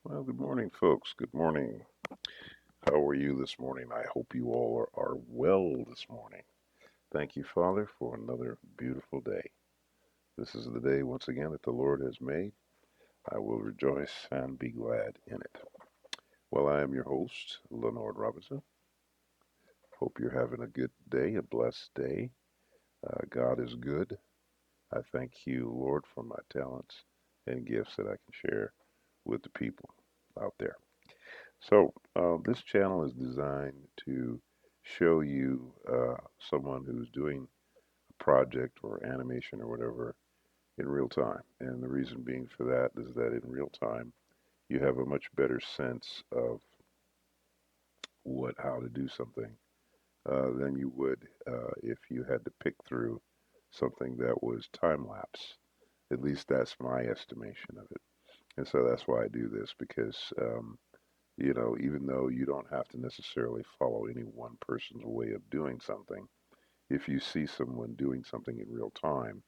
Well, good morning, folks. Good morning. How are you this morning? I hope you all are well this morning. Thank you, Father, for another beautiful day. This is the day, once again, that the Lord has made. I will rejoice and be glad in it. Well, I am your host, Lenord Robinson. Hope you're having a good day, a blessed day. God is good. I thank you, Lord, for my talents and gifts that I can share with the people out there. So, this channel is designed to show you someone who's doing a project or animation or whatever in real time. And the reason being for that is that in real time, you have a much better sense of how to do something than you would if you had to pick through something that was time lapse. At least that's my estimation of it. And so that's why I do this because even though you don't have to necessarily follow any one person's way of doing something, if you see someone doing something in real time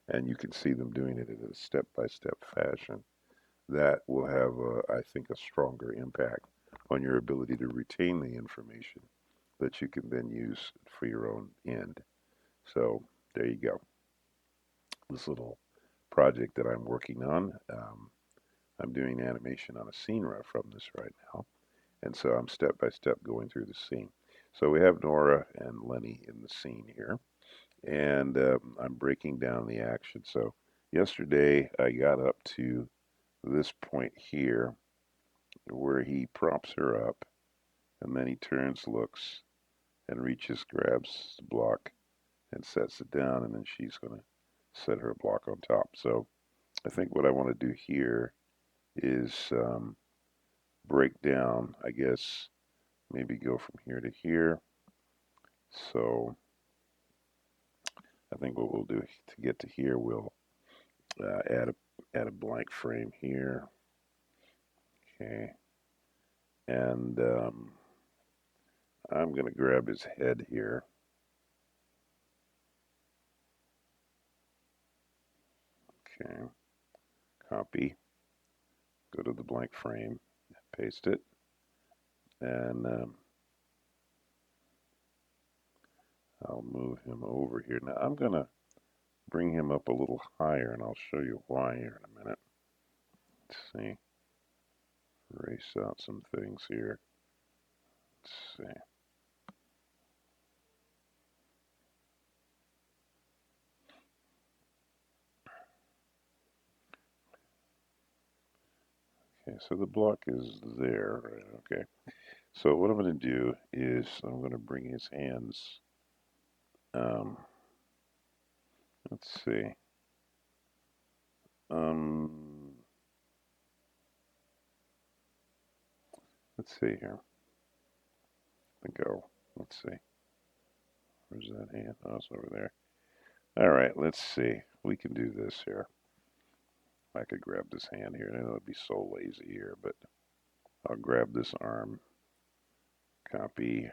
and you can see them doing it in a step by step fashion, that will have, I think, a stronger impact on your ability to retain the information that you can then use for your own end. So there you go. This little project that I'm working on, I'm doing animation on a scene from this right now. And so I'm step by step going through the scene. So we have Nora and Lenny in the scene here, and I'm breaking down the action. So yesterday I got up to this point here where he props her up, and then he turns, looks, and reaches, grabs the block, and sets it down, and then she's going to set her block on top. So I think what I want to do here is break down, I guess, maybe go from here to here. So I think what we'll do to get to here, we'll add a blank frame here. Okay, and I'm going to grab his head here. Okay, copy, go to the blank frame, paste it, and I'll move him over here. Now I'm going to bring him up a little higher, and I'll show you why here in a minute. Let's see. Erase out some things here. Let's see. Okay, so the block is there, right? Okay. So what I'm going to do is I'm going to bring his hands. Um, let's see. Um, let's see here. I think let's see. Where's that hand? Oh, it's over there. All right, let's see. We can do this here. I could grab this hand here. I know it'd be so lazy here, but I'll grab this arm, copy,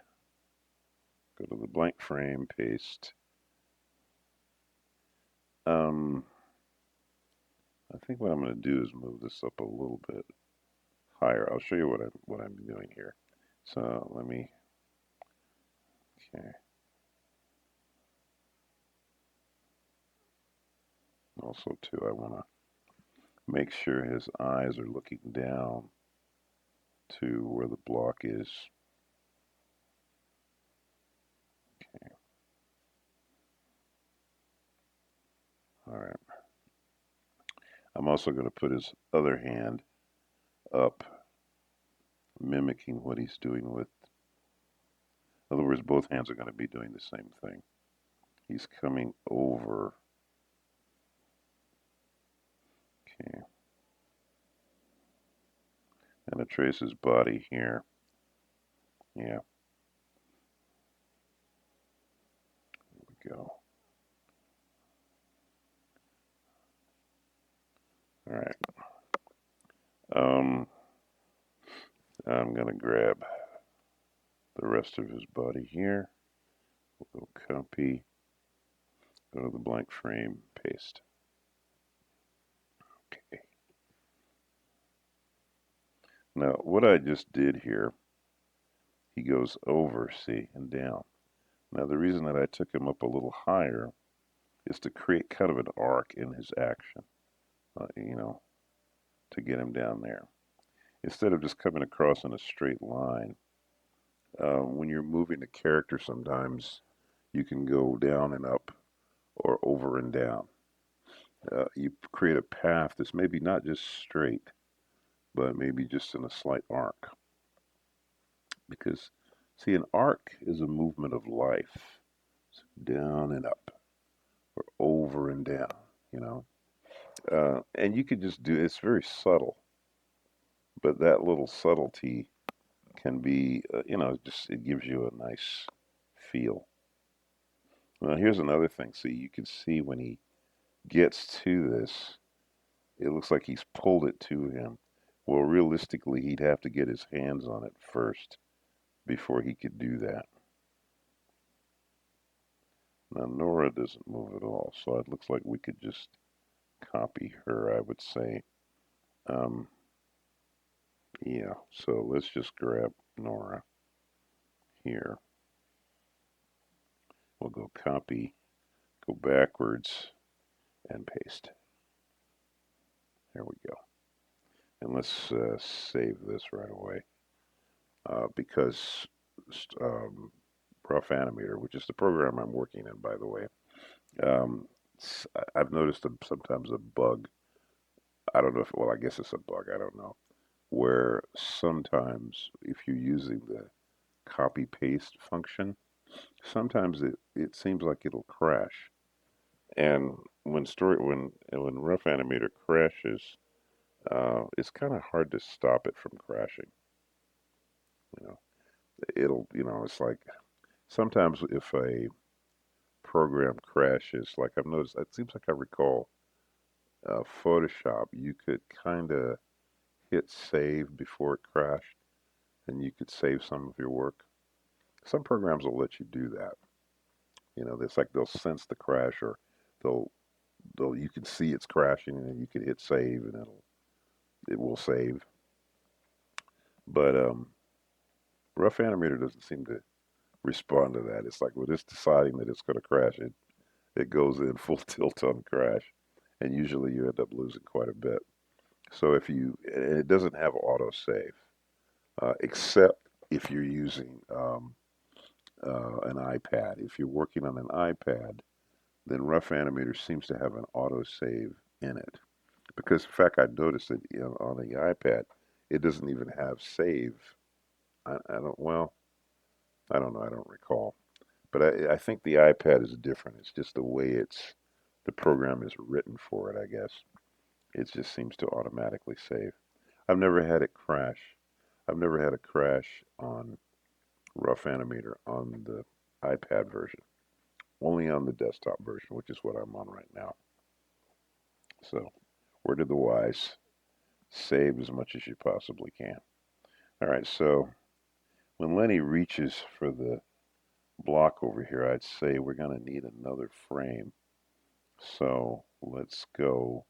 go to the blank frame, paste. Um, I think what I'm going to do is move this up a little bit higher. I'll show you what I'm doing here. So let me. Okay. Also, too, I want to make sure his eyes are looking down to where the block is. Okay. All right. I'm also going to put his other hand up, mimicking what he's doing with. In other words, both hands are going to be doing the same thing. He's coming over. Okay. And I trace his body here. Yeah. There we go. All right. I'm going to grab the rest of his body here. We'll copy, go to the blank frame, paste. Okay. Now, what I just did here, he goes over, see, and down. Now, the reason that I took him up a little higher is to create kind of an arc in his action, you know, to get him down there. Instead of just coming across in a straight line, when you're moving the character, sometimes you can go down and up or over and down. You create a path that's maybe not just straight, but maybe just in a slight arc. Because, see, an arc is a movement of life. So down and up, or over and down, you know. And you could just do it's very subtle, but that little subtlety can be, just it gives you a nice feel. Now, here's another thing. See, you can see when he gets to this, it looks like he's pulled it to him. Well, realistically, he'd have to get his hands on it first before he could do that. Now, Nora doesn't move at all, so it looks like we could just copy her, I would say. Um, yeah, so let's just grab Nora here. We'll go copy, go backwards, and paste. There we go. And let's save this right away because Rough Animator, which is the program I'm working in, by the way, um, I've noticed sometimes a bug. I don't know if, well, I guess it's a bug. I don't know. Where sometimes if you're using the copy paste function, sometimes it seems like it'll crash. And when Rough Animator crashes, it's kind of hard to stop it from crashing. You know, it's like sometimes if a program crashes, like I've noticed, it seems like I recall Photoshop, you could kind of hit save before it crashed, and you could save some of your work. Some programs will let you do that. It's like they'll sense the crash, or they'll you can see it's crashing, and then you can hit save, and it will save. But Rough Animator doesn't seem to respond to that. It's like when it's deciding that it's going to crash, it goes in full tilt on crash, and usually you end up losing quite a bit. So and it doesn't have auto save, except if you're using an iPad. If you're working on an iPad, then Rough Animator seems to have an auto save in it. Because in fact, I noticed that on the iPad, it doesn't even have save. I don't. Well, I don't know. I don't recall. But I think the iPad is different. It's just the way the program is written for it, I guess. It just seems to automatically save. I've never had it crash. I've never had a crash on Rough Animator on the iPad version. Only on the desktop version, which is what I'm on right now. So, word of the wise, save as much as you possibly can. All right, so when Lenny reaches for the block over here, I'd say we're going to need another frame. So let's go.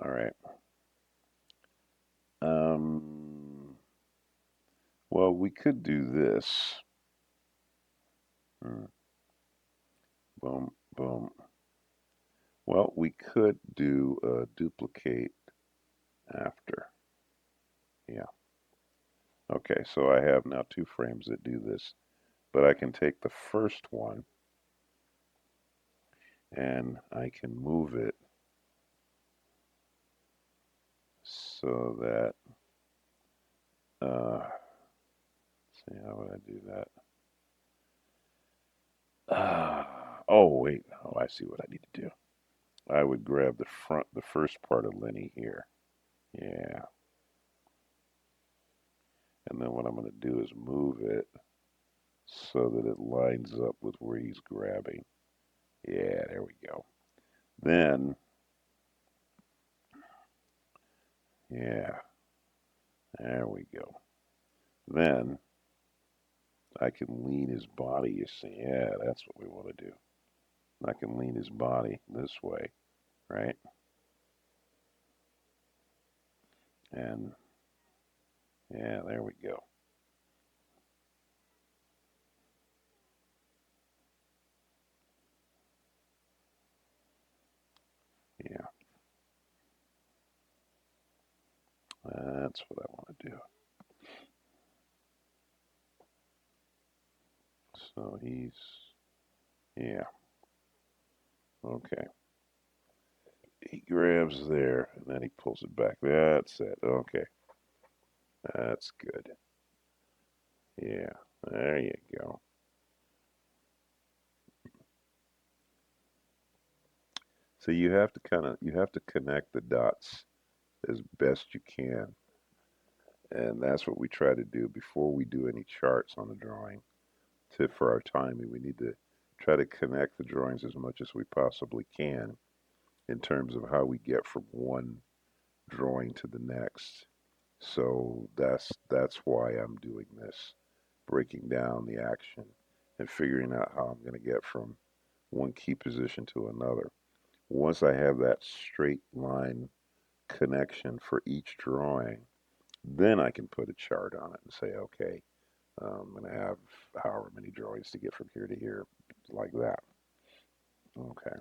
All right. Well, we could do this. Boom, boom. Well, we could do a duplicate after. Yeah. Okay, so I have now two frames that do this, but I can take the first one and I can move it so that, let's see, how would I do that? Oh, wait. Oh, I see what I need to do. I would grab the first part of Lenny here. Yeah. And then what I'm going to do is move it so that it lines up with where he's grabbing. Yeah, there we go. Then, yeah, there we go. Then I can lean his body, you see. Yeah, that's what we want to do. I can lean his body this way, right? And Yeah, there we go. Yeah, that's what I want to do. So he's, yeah, okay. He grabs there and then he pulls it back. That's it. Okay, that's good. Yeah, there you go. So you have to connect the dots as best you can, and that's what we try to do before we do any charts on the drawing. To for our timing, we need to try to connect the drawings as much as we possibly can in terms of how we get from one drawing to the next. So that's why I'm doing this, breaking down the action and figuring out how I'm going to get from one key position to another. Once I have that straight line connection for each drawing, then I can put a chart on it and say, okay, I'm going to have however many drawings to get from here to here, like that. Okay.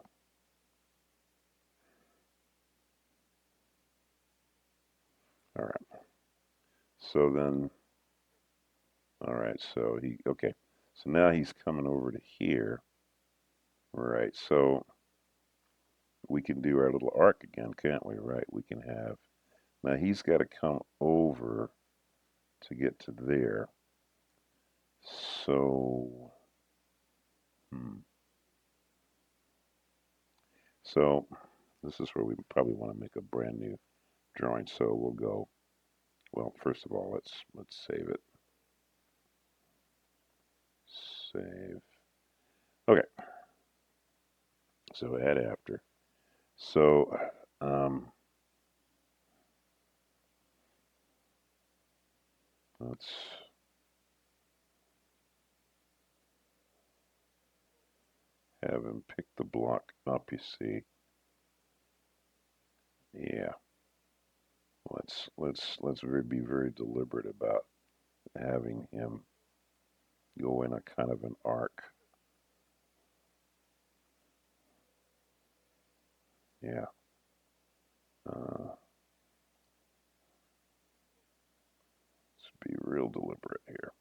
All right. So then, all right. Okay. So now he's coming over to here. Right. So we can do our little arc again, can't we? Right. We can have, now he's got to come over to get to there. So, hmm. So this is where we probably want to make a brand new drawing. So we'll go, well, first of all, let's save it. Save. Okay. So add after. So um, let's have him pick the block up, you see. Yeah. Let's be very deliberate about having him go in a kind of an arc. Yeah. Let's be real deliberate here.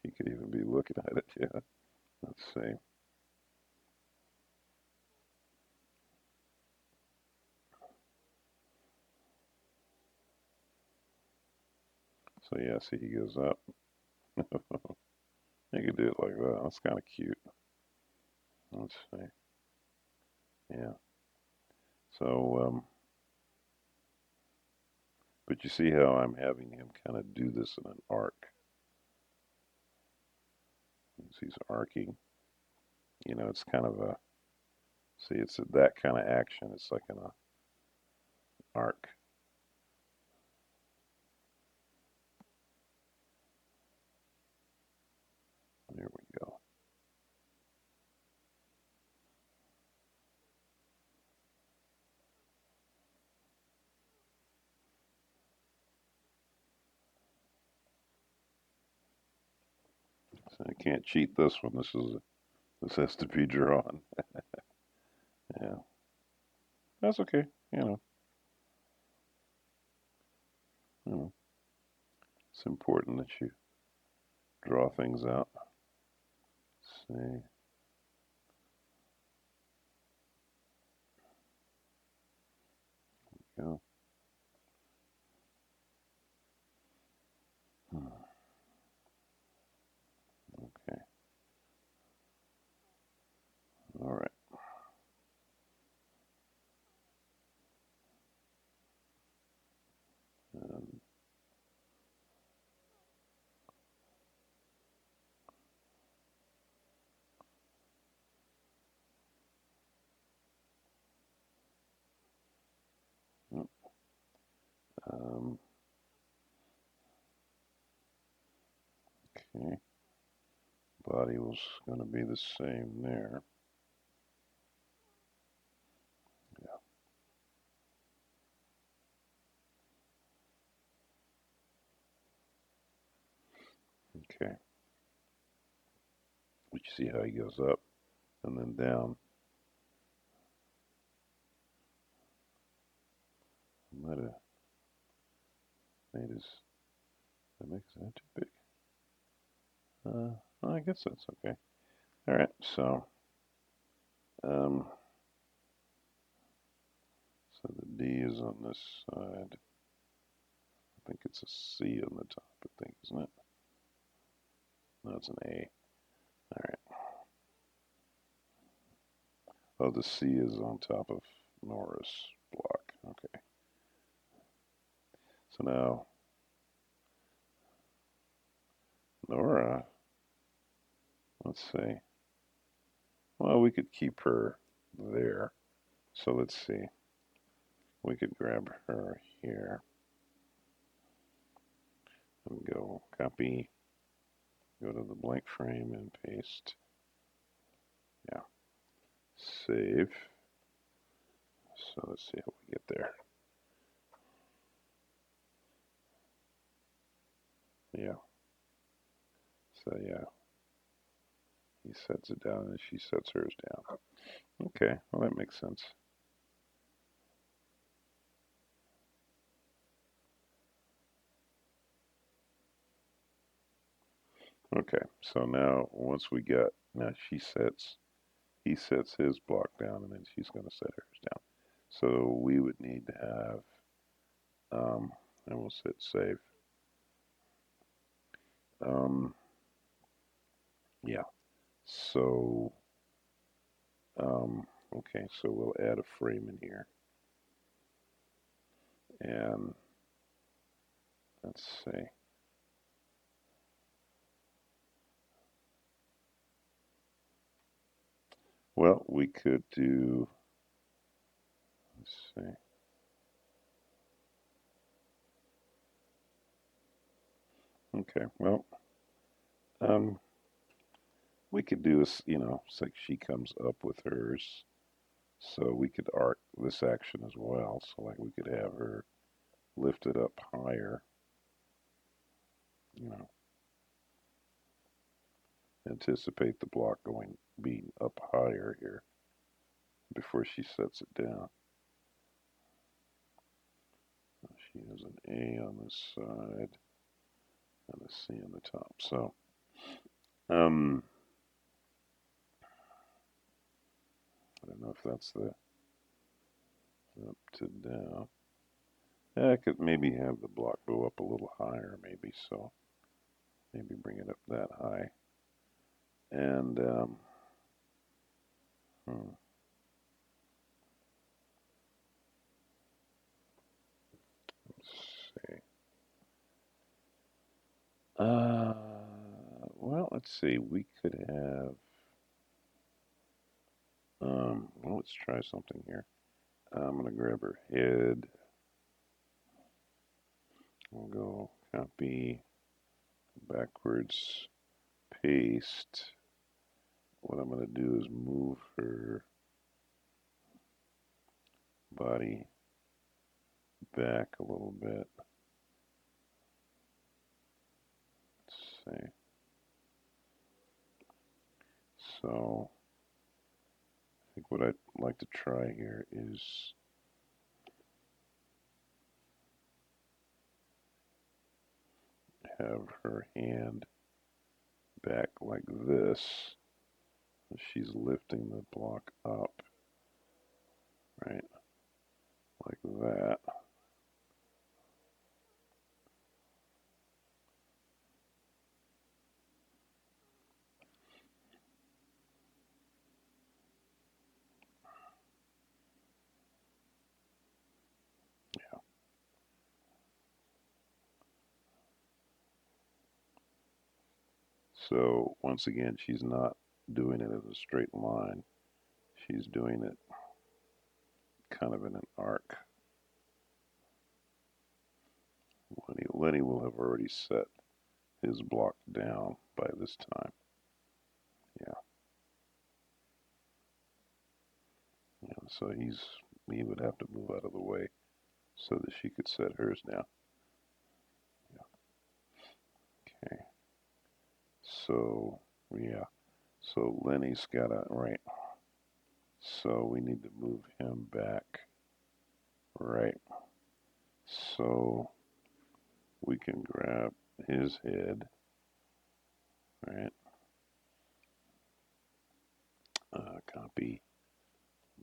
He could even be looking at it. Yeah. Let's see. So yeah, see he goes up. You could do it like that. That's kind of cute. Let's see. Yeah. So, but you see how I'm having him kind of do this in an arc. He's arcing. It's kind of a, see, that kind of action. It's like an arc. There we go. So I can't cheat this one. This has to be drawn. Yeah, that's okay. You know, you know, it's important that you draw things out. Let's see. Go. Hmm. Okay. All right. Um, um, Okay. Body was going to be the same there. Yeah. Okay. But you see how he goes up and then down. Might have made his. That makes that too big. Well, I guess that's okay. All right. Um, so the D is on this side. I think it's a C on the top. I think, isn't it? No, it's an A. All right. Oh, the C is on top of Nora's block. Okay. So now Nora, let's see. Well, we could keep her there. So let's see. We could grab her here and go copy, go to the blank frame and paste. Yeah. Save. So let's see how we get there. Yeah. So yeah, he sets it down and she sets hers down. Okay, well that makes sense. Okay, so now once we got, now he sets his block down and then she's going to set hers down. So we would need to have, and we'll set save. Um, yeah, so, okay, so we'll add a frame in here. And let's see. Well, we could do, let's see. Okay, well, um, we could do this, it's like she comes up with hers. So we could arc this action as well. So like we could have her lift it up higher, you know, anticipate the block being up higher here before she sets it down. She has an A on this side and a C on the top. So, I don't know if that's the up to down. Yeah, I could maybe have the block go up a little higher, maybe so. Maybe bring it up that high. And hmm, let's see. Uh, well, let's see. We could have. Well, let's try something here. I'm gonna grab her head. We'll go copy, backwards, paste. What I'm gonna do is move her body back a little bit. Let's see. So I think what I'd like to try here is have her hand back like this. She's lifting the block up, right? Like that. Yeah. So once again, she's not doing it as a straight line. She's doing it kind of in an arc. Lenny will have already set is blocked down by this time. Yeah. And so he would have to move out of the way so that she could set hers down. Yeah. Okay. So yeah. So Lenny's got a right. So we need to move him back. Right. So we can grab his head. Right. Copy.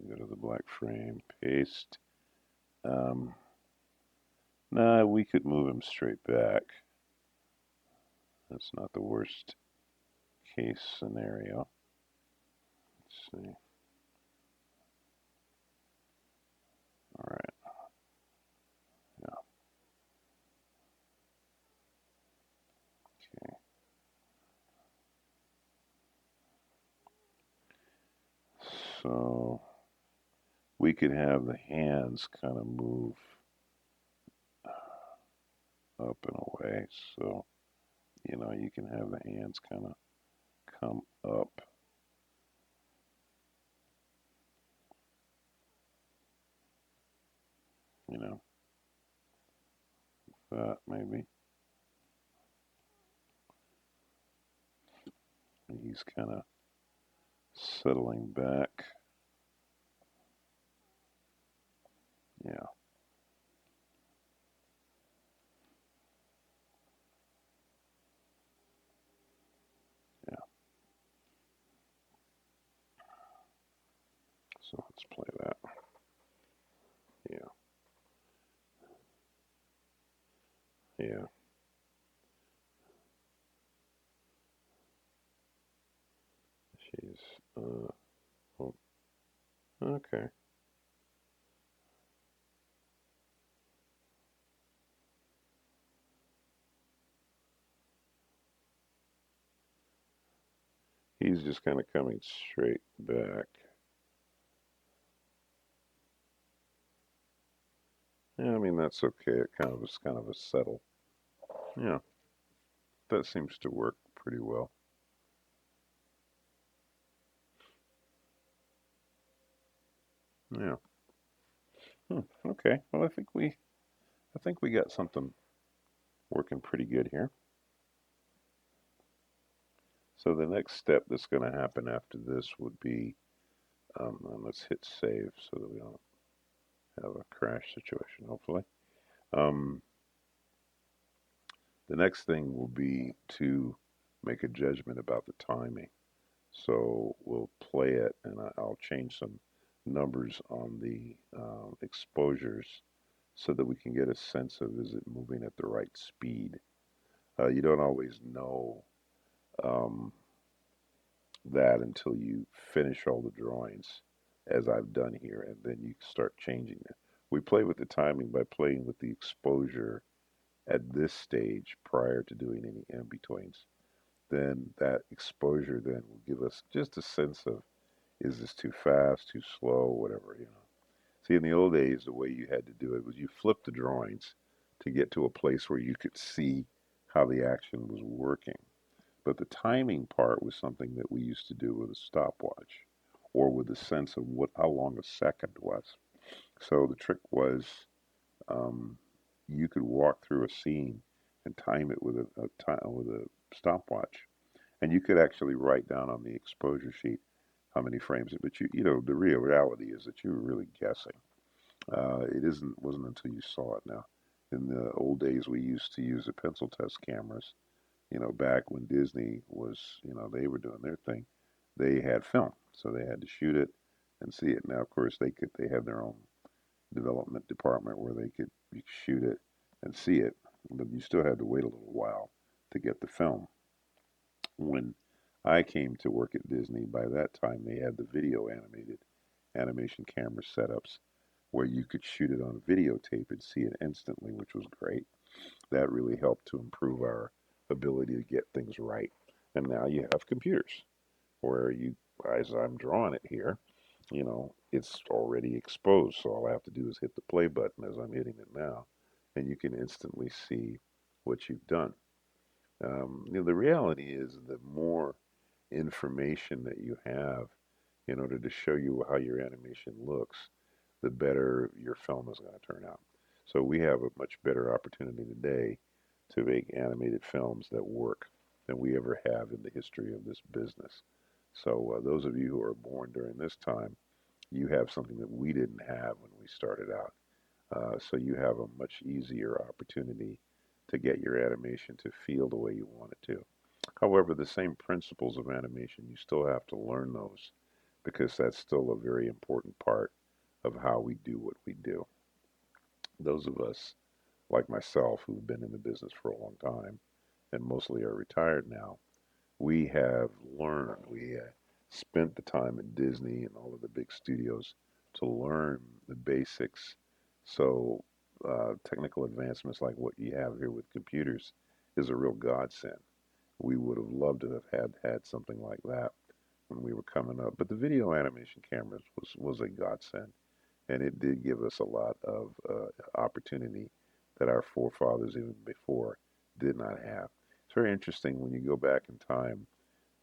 Go to the black frame. Paste. Um, nah, we could move him straight back. That's not the worst case scenario. Let's see. All right. Yeah. Okay. So we could have the hands kind of move up and away. So, you can have the hands kind of come up, you know, that maybe. He's kind of settling back. Yeah, yeah. So let's play that. Yeah, yeah. She's, oh, okay. He's just kind of coming straight back. Yeah, I mean, that's okay. It kind of is kind of a settle. Yeah, that seems to work pretty well. Yeah. Okay. Well, I think we got something working pretty good here. So the next step that's going to happen after this would be, and let's hit save so that we don't have a crash situation, hopefully. Um, the next thing will be to make a judgment about the timing. So we'll play it, and I'll change some numbers on the exposures so that we can get a sense of is it moving at the right speed. You don't always know um, that until you finish all the drawings, as I've done here, and then you start changing it. We play with the timing by playing with the exposure at this stage prior to doing any in-betweens. Then that exposure then will give us just a sense of is this too fast, too slow, whatever. See, in the old days, the way you had to do it was you flip the drawings to get to a place where you could see how the action was working. But the timing part was something that we used to do with a stopwatch or with a sense of how long a second was. So the trick was um, you could walk through a scene and time it with a stopwatch, and you could actually write down on the exposure sheet how many frames. But the real reality is that you were really guessing. It isn't wasn't until you saw it now. In the old days, we used to use the pencil test cameras. Back when Disney was, they were doing their thing. They had film, so they had to shoot it and see it. Now, of course, they have their own development department where they could shoot it and see it, but you still had to wait a little while to get the film. When I came to work at Disney, by that time they had the video animation camera setups where you could shoot it on videotape and see it instantly, which was great. That really helped to improve our ability to get things right. And now you have computers where as I'm drawing it here, it's already exposed. So all I have to do is hit the play button as I'm hitting it now, and you can instantly see what you've done. The reality is the more information that you have in order to show you how your animation looks, the better your film is going to turn out. So we have a much better opportunity today to make animated films that work than we ever have in the history of this business. So those of you who are born during this time, you have something that we didn't have when we started out. So you have a much easier opportunity to get your animation to feel the way you want it to. However, the same principles of animation, you still have to learn those because that's still a very important part of how we do what we do. Those of us, like myself, who've been in the business for a long time and mostly are retired now, we have learned, we spent the time at Disney and all of the big studios to learn the basics. So, technical advancements like what you have here with computers is a real godsend. We would have loved to have had something like that when we were coming up. But the video animation cameras was a godsend, and it did give us a lot of opportunity that our forefathers, even before, did not have. It's very interesting when you go back in time.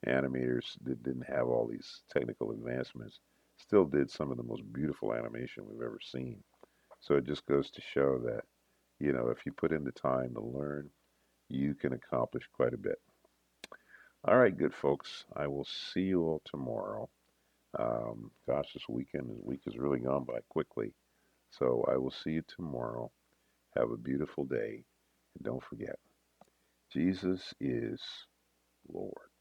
Animators that didn't have all these technical advancements still did some of the most beautiful animation we've ever seen. So it just goes to show that, if you put in the time to learn, you can accomplish quite a bit. All right, good folks. I will see you all tomorrow. Gosh, this week has really gone by quickly. So I will see you tomorrow. Have a beautiful day. And don't forget, Jesus is Lord.